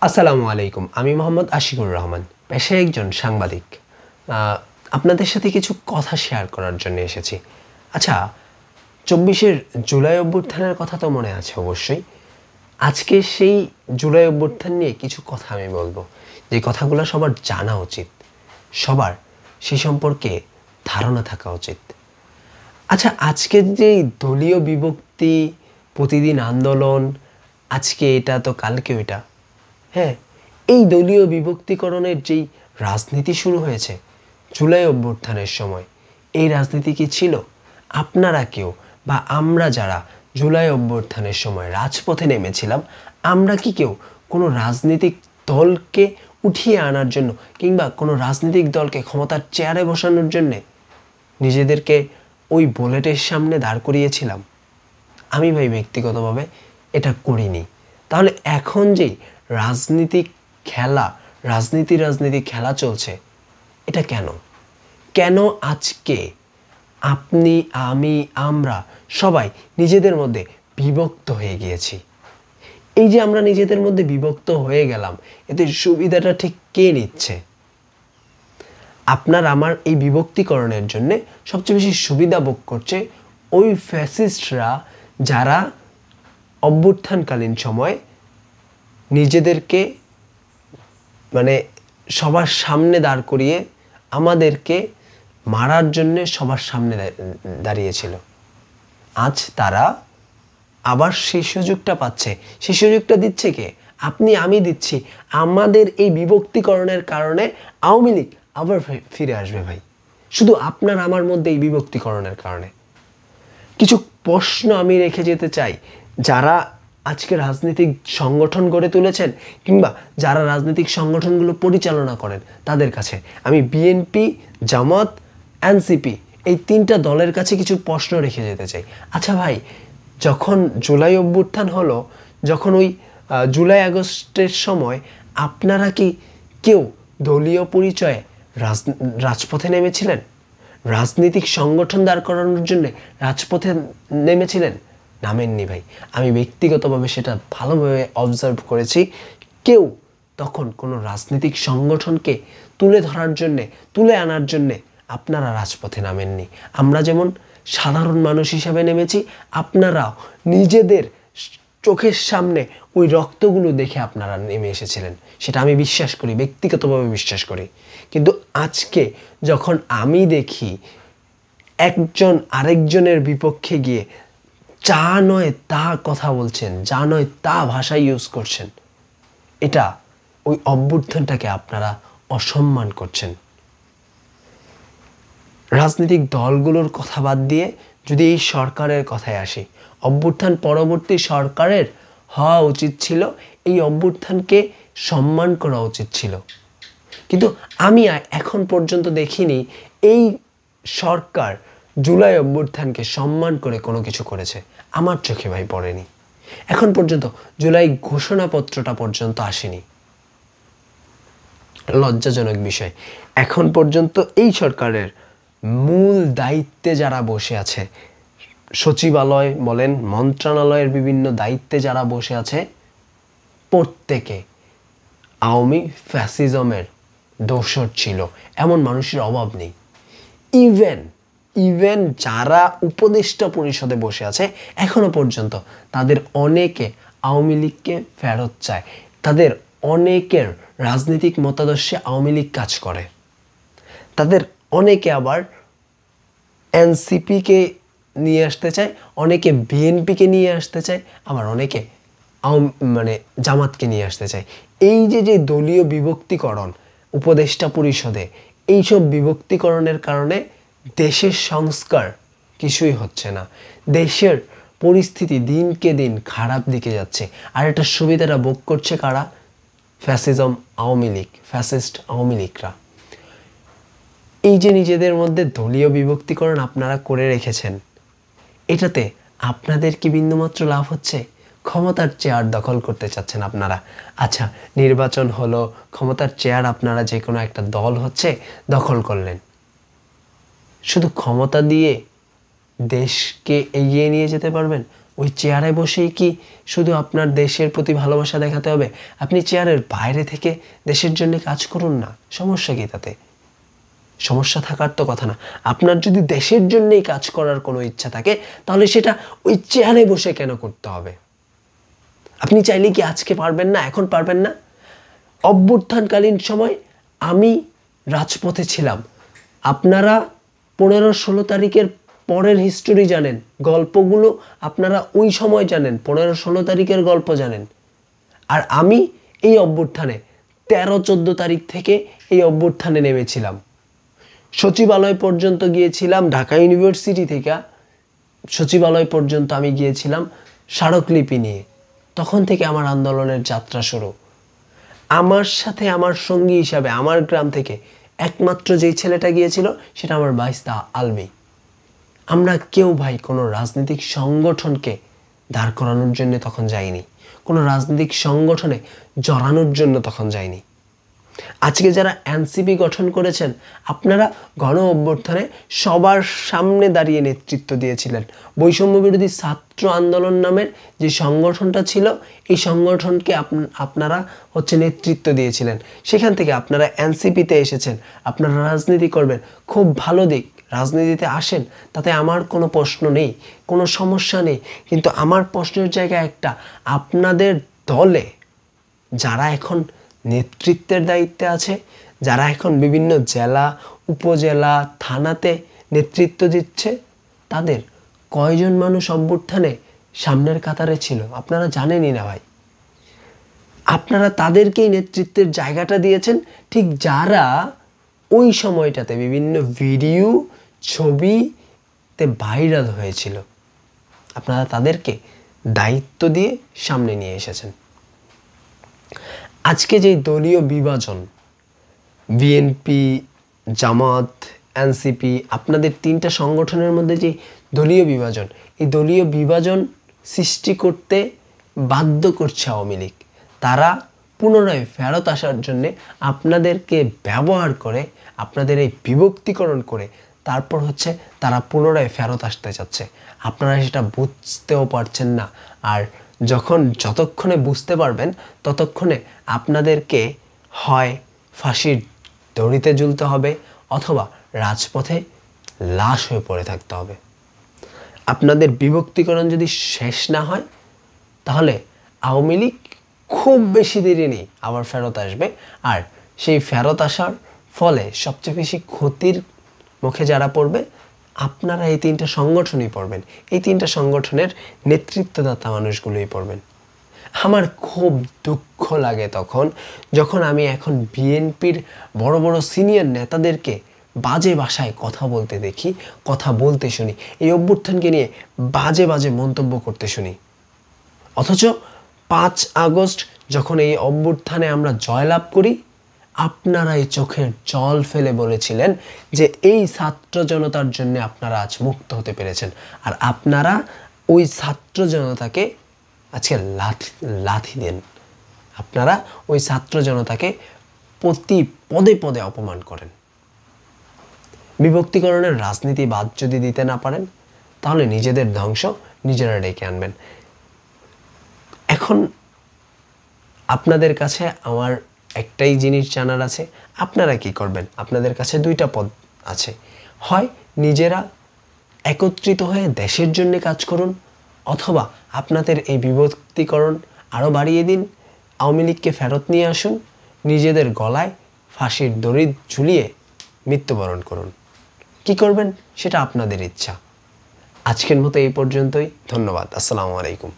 আসসালামু আলাইকুম। আমি মোহাম্মদ আশিকুর রহমান, পেশায় একজন সাংবাদিক। আপনাদের সাথে কিছু কথা শেয়ার করার জন্য এসেছি। আচ্ছা, ২৪ জুলাই অভ্যুত্থানের কথা তো মনে আছে অবশ্যই। আজকে সেই জুলাই অভ্যুত্থান নিয়ে কিছু কথা আমি বলবো, যে কথাগুলো সবার জানা উচিত, সবার সে সম্পর্কে ধারণা থাকা উচিত। আচ্ছা, আজকের যে দলীয় বিভক্তি, প্রতিদিন আন্দোলন, আজকে এটা তো কালকে ওইটা, হ্যাঁ, এই দলীয় বিভক্তিকরণের যেই রাজনীতি শুরু হয়েছে জুলাই অভ্যুত্থানের সময়, এই রাজনীতি কি ছিল? আপনারা কেউ বা আমরা যারা জুলাই অভ্যুত্থানের সময় রাজপথে নেমেছিলাম, আমরা কি কেউ কোনো রাজনৈতিক দলকে উঠিয়ে আনার জন্য কিংবা কোনো রাজনৈতিক দলকে ক্ষমতার চেয়ারে বসানোর জন্যে নিজেদেরকে ওই বুলেটের সামনে দাঁড় করিয়েছিলাম? আমি ভাই ব্যক্তিগতভাবে এটা করিনি। তাহলে এখন যে রাজনীতিক খেলা, রাজনীতি খেলা চলছে, এটা কেন? কেন আজকে আপনি, আমি, আমরা সবাই নিজেদের মধ্যে বিভক্ত হয়ে গিয়েছি? এই যে আমরা নিজেদের মধ্যে বিভক্ত হয়ে গেলাম, এতে সুবিধাটা ঠিক কে নিচ্ছে? আপনার আমার এই বিভক্তিকরণের জন্য সবচেয়ে বেশি সুবিধা ভোগ করছে ওই ফ্যাসিস্টরা, যারা অভ্যুত্থানকালীন সময় নিজেদেরকে মানে সবার সামনে দাঁড় করিয়ে আমাদেরকে মারার জন্য সবার সামনে দাঁড়িয়েছিল। আজ তারা আবার সেই সুযোগটা পাচ্ছে। সেই সুযোগটা দিচ্ছে কে? আপনি, আমি দিচ্ছি। আমাদের এই বিভক্তিকরণের কারণে আওয়ামী লীগ আবার ফিরে আসবে ভাই, শুধু আপনার আমার মধ্যে এই বিভক্তিকরণের কারণে। কিছু প্রশ্ন আমি রেখে যেতে চাই, যারা আজকে রাজনৈতিক সংগঠন গড়ে তুলেছেন কিংবা যারা রাজনৈতিক সংগঠনগুলো পরিচালনা করেন তাদের কাছে। আমি বিএনপি, জামাত, এনসিপি এই তিনটা দলের কাছে কিছু প্রশ্ন রেখে যেতে চাই। আচ্ছা ভাই, যখন জুলাই অভ্যুত্থান হলো, যখন ওই জুলাই আগস্টের সময় আপনারা কি কেউ দলীয় পরিচয়ে রাজপথে নেমেছিলেন? রাজনৈতিক সংগঠন দাঁড় করানোর জন্য রাজপথে নেমেছিলেন? নামেননি ভাই। আমি ব্যক্তিগতভাবে সেটা ভালোভাবে অবজার্ভ করেছি। কেউ তখন কোনো রাজনৈতিক সংগঠনকে তুলে ধরার জন্যে, তুলে আনার জন্যে আপনারা রাজপথে নামেননি। আমরা যেমন সাধারণ মানুষ হিসাবে নেমেছি, আপনারাও নিজেদের চোখের সামনে ওই রক্তগুলো দেখে আপনারা নেমে এসেছিলেন। সেটা আমি বিশ্বাস করি, ব্যক্তিগতভাবে বিশ্বাস করি। কিন্তু আজকে যখন আমি দেখি একজন আরেকজনের বিপক্ষে গিয়ে যা নয় তা কথা বলছেন, যা নয় তা ভাষা ইউজ করছেন, এটা ওই অভ্যুত্থানটাকে আপনারা অসম্মান করছেন। রাজনৈতিক দলগুলোর কথা বাদ দিয়ে যদি এই সরকারের কথায় আসি, অভ্যুত্থান পরবর্তী সরকারের হওয়া উচিত ছিল, এই অভ্যুত্থানকে সম্মান করা উচিত ছিল। কিন্তু আমি এখন পর্যন্ত দেখিনি এই সরকার জুলাই অভ্যুত্থানকে সম্মান করে কোনো কিছু করেছে। আমার চোখে ভাই পড়েনি। এখন পর্যন্ত জুলাই ঘোষণাপত্রটা পর্যন্ত আসেনি। লজ্জাজনক বিষয়। এখন পর্যন্ত এই সরকারের মূল দায়িত্বে যারা বসে আছে, সচিবালয় বলেন, মন্ত্রণালয়ের বিভিন্ন দায়িত্বে যারা বসে আছে, প্রত্যেকে আওয়ামী ফ্যাসিজমের দোসর ছিল, এমন মানুষের অভাব নেই। ইভেন যারা উপদেষ্টা পরিষদে বসে আছে এখনো পর্যন্ত তাদের অনেকে আওয়ামী লীগকে ফেরত চায়। তাদের অনেকের রাজনৈতিক মতাদর্শে আওয়ামী লীগ কাজ করে। তাদের অনেকে আবার এনসিপিকে নিয়ে আসতে চায়, অনেকে বিএনপিকে নিয়ে আসতে চায়, আবার অনেকে জামাতকে নিয়ে আসতে চায়। এই যে দলীয় বিভক্তিকরণ উপদেষ্টা পরিষদে, এইসব বিভক্তিকরণের কারণে দেশের সংস্কার কিছুই হচ্ছে না। দেশের পরিস্থিতি দিনকে দিন খারাপ দিকে যাচ্ছে। আর এটা সুবিধাটা ভোগ করছে কারা? ফ্যাসিজম আওয়ামী লীগ, ফ্যাসিস্ট আওয়ামী লীগরা। এই যে নিজেদের মধ্যে দলীয় বিভক্তিকরণ আপনারা করে রেখেছেন, এটাতে আপনাদের কি বিন্দুমাত্র লাভ হচ্ছে? ক্ষমতার চেয়ার দখল করতে চাচ্ছেন আপনারা। আচ্ছা, নির্বাচন হলো, ক্ষমতার চেয়ার আপনারা যে কোনো একটা দল হচ্ছে দখল করলেন। শুধু ক্ষমতা দিয়ে দেশকে এগিয়ে নিয়ে যেতে পারবেন? ওই চেয়ারে বসেই কি শুধু আপনার দেশের প্রতি ভালোবাসা দেখাতে হবে? আপনি চেয়ারের বাইরে থেকে দেশের জন্য কাজ করুন না, সমস্যা কি তাতে? সমস্যা থাকার তো কথা না। আপনার যদি দেশের জন্যই কাজ করার কোনো ইচ্ছা থাকে তাহলে সেটা ওই চেয়ারে বসে কেন করতে হবে? আপনি চাইলে কি আজকে পারবেন না, এখন পারবেন না? অভ্যুত্থানকালীন সময় আমি রাজপথে ছিলাম। আপনারা 15-16 তারিখের পরের হিস্টোরি জানেন, গল্পগুলো আপনারা ওই সময় জানেন, 15-16 তারিখের গল্প জানেন। আর আমি এই অভ্যুত্থানে 13-14 তারিখ থেকে এই অভ্যুত্থানে নেমেছিলাম। সচিবালয় পর্যন্ত গিয়েছিলাম, ঢাকা ইউনিভার্সিটি থেকে সচিবালয় পর্যন্ত আমি গিয়েছিলাম স্মারকলিপি নিয়ে। তখন থেকে আমার আন্দোলনের যাত্রা শুরু। আমার সাথে আমার সঙ্গী হিসাবে আমার গ্রাম থেকে একমাত্র যেই ছেলেটা গিয়েছিল সেটা আমার ভাইস্তা আলমি। আমরা কেউ ভাই কোনো রাজনৈতিক সংগঠনকে দাঁড় করানোর জন্য তখন যাইনি, কোনো রাজনৈতিক সংগঠনে জড়ানোর জন্য তখন যাইনি। আজকে যারা এনসিপি গঠন করেছেন, আপনারা গণ অভ্যুত্থানে সবার সামনে দাঁড়িয়ে নেতৃত্ব দিয়েছিলেন। বৈষম্য বিরোধী ছাত্র আন্দোলন নামের যে সংগঠনটা ছিল, এই সংগঠনকে আপনারা নেতৃত্ব দিয়েছিলেন। সেখান থেকে আপনারা এনসিপিতে এসেছেন, আপনারা রাজনীতি করবেন, খুব ভালো দিক, রাজনীতিতে আসেন, তাতে আমার কোনো প্রশ্ন নেই, কোনো সমস্যা নেই। কিন্তু আমার প্রশ্নের জায়গা একটা, আপনাদের দলে যারা এখন নেতৃত্বের দায়িত্বে আছে, যারা এখন বিভিন্ন জেলা, উপজেলা, থানাতে নেতৃত্ব দিচ্ছে, তাদের কয়জন মানুষ অভ্যুত্থানে সামনের কাতারে ছিল আপনারা জানেনই না ভাই। আপনারা তাদেরকেই নেতৃত্বের জায়গাটা দিয়েছেন, ঠিক যারা ওই সময়টাতে বিভিন্ন ভিডিও, ছবিতে ভাইরাল হয়েছিল। আপনারা তাদেরকে দায়িত্ব দিয়ে সামনে নিয়ে এসেছেন। আজকে যে দলীয় বিভাজন, বিএনপি, জামাত, এনসিপি, আপনাদের 3টা সংগঠনের মধ্যে যে দলীয় বিভাজন, এই দলীয় বিভাজন সৃষ্টি করতে বাধ্য করছে আওয়ামী লীগ। তারা পুনরায় ফেরত আসার জন্য আপনাদেরকে ব্যবহার করে, আপনাদের এই বিভক্তিকরণ করে তারপর তারা পুনরায় ফেরত আসতে চাচ্ছে। আপনারা সেটা বুঝতেও পারছেন না। আর যতক্ষণে বুঝতে পারবেন ততক্ষণে আপনাদেরকে হয় ফাঁসির দড়িতে ঝুলতে হবে অথবা রাজপথে লাশ হয়ে পড়ে থাকতে হবে। আপনাদের বিভক্তিকরণ যদি শেষ না হয় তাহলে আওয়ামী লীগ খুব বেশি দেরি নেই আবার ফেরত আসবে। আর সেই ফেরত আসার ফলে সবচেয়ে বেশি ক্ষতির মুখে যারা পড়বে, আপনারা এই 3টা সংগঠনই পড়বেন, এই 3টা সংগঠনের নেতৃত্বদাতা মানুষগুলোই পড়বেন। আমার খুব দুঃখ লাগে তখন যখন আমি এখন বিএনপির বড় বড় সিনিয়র নেতাদেরকে বাজে ভাষায় কথা বলতে দেখি, কথা বলতে শুনি, এই অভ্যুত্থানকে নিয়ে বাজে বাজে মন্তব্য করতে শুনি। অথচ 5 আগস্ট যখন এই অভ্যুত্থানে আমরা জয়লাভ করি, আপনারা এই চোখের জল ফেলে বলেছিলেন যে এই ছাত্র জনতার জন্য আপনারা আজ মুক্ত হতে পেরেছেন। আর আপনারা ওই ছাত্র জনতাকে আজকে লাথি দেন, আপনারা ওই ছাত্র জনতাকে প্রতি পদে পদে অপমান করেন। বিভক্তিকরণের রাজনীতি বাদ যদি দিতে না পারেন তাহলে নিজেদের ধ্বংস নিজেরা ডেকে আনবেন। এখন আপনাদের কাছে আমার একটাই জিনিস জানার আছে, আপনারা কি করবেন? আপনাদের কাছে 2টা পদ আছে, হয় নিজেরা একত্রিত হয়ে দেশের জন্য কাজ করুন, অথবা আপনাদের এই বিভক্তিকরণ আরও বাড়িয়ে দিন, আওয়ামী লীগকে ফেরত নিয়ে আসুন, নিজেদের গলায় ফাঁসির দড়ি ঝুলিয়ে মৃত্যুবরণ করুন। কি করবেন সেটা আপনাদের ইচ্ছা। আজকের মতো এই পর্যন্তই। ধন্যবাদ। আসসালামু আলাইকুম।